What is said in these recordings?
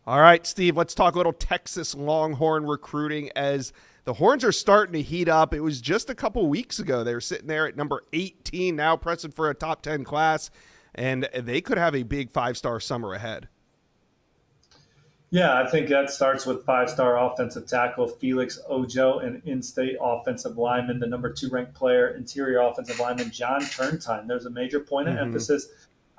All right, Steve, let's talk a little Texas Longhorn recruiting as the Horns are starting to heat up. It was just a couple weeks ago. They were sitting there at number 18, now pressing for a top 10 class, and they could have a big five-star summer ahead. Yeah, I think that starts with five-star offensive tackle Felix Ojo and in-state offensive lineman, the number two ranked player, interior offensive lineman John Turntime. There's a major point of Mm-hmm. emphasis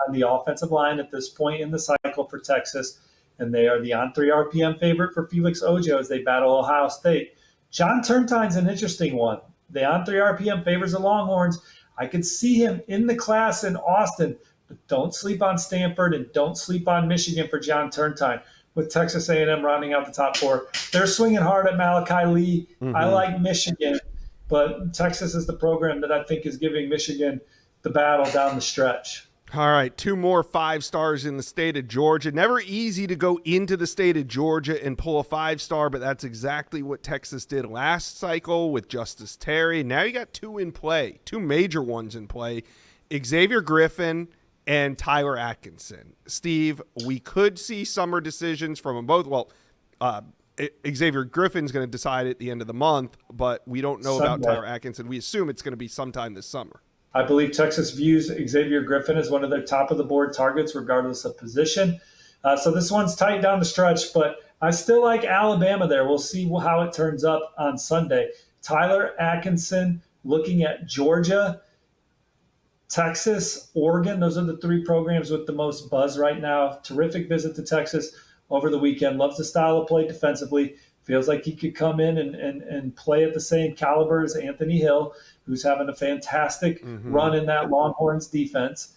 on the offensive line at this point in the cycle for Texas, and they are the on-3 RPM favorite for Felix Ojo as they battle Ohio State. John Turntime's an interesting one. The on-3 RPM favors the Longhorns. I could see him in the class in Austin, but don't sleep on Stanford and don't sleep on Michigan for John Turntime with Texas A&M rounding out the top four. They're swinging hard at Malachi Lee. I Mm-hmm. like Michigan, but Texas is the program that I think is giving Michigan the battle down the stretch. All right, two more five stars in the state of Georgia. Never easy to go into the state of Georgia and pull a five-star, but that's exactly what Texas did last cycle with Justice Terry. Now you got two in play, two major ones in play, Xavier Griffin and Tyler Atkinson. Steve, we could see summer decisions from them both. Well, uh, Xavier Griffin's going to decide at the end of the month, but we don't know about Sunday. Tyler Atkinson. We assume it's going to be sometime this summer. I believe Texas views Xavier Griffin as one of their top of the board targets, regardless of position. So this one's tight down the stretch, but I still like Alabama there. We'll see how it turns up on Sunday. Tyler Atkinson looking at Georgia, Texas, Oregon. Those are the three programs with the most buzz right now. Terrific visit to Texas over the weekend. Loves the style of play defensively. Feels like he could come in and play at the same caliber as Anthony Hill, who's having a fantastic Mm-hmm. run in that Longhorns defense.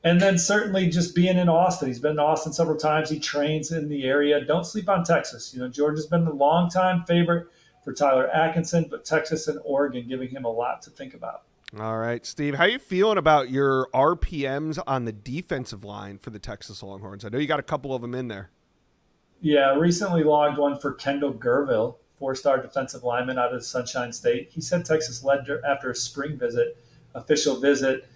And then certainly just being in Austin. He's been in Austin several times. He trains in the area. Don't sleep on Texas. You know, Georgia's been a long-time favorite for Tyler Atkinson, but Texas and Oregon giving him a lot to think about. All right, Steve, how you feeling about your RPMs on the defensive line for the Texas Longhorns? I know you got a couple of them in there. Yeah, recently logged one for Kendall Gerville, four-star defensive lineman out of Sunshine State. He said Texas led after a spring visit, official visit,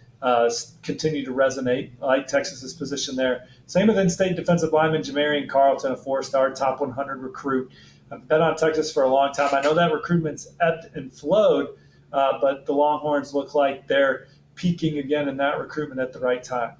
continued to resonate. I like Texas's position there. Same with in-state defensive lineman Jamarian Carlton, a four-star top 100 recruit. I've been on Texas for a long time. I know that recruitment's ebbed and flowed, but the Longhorns look like they're peaking again in that recruitment at the right time.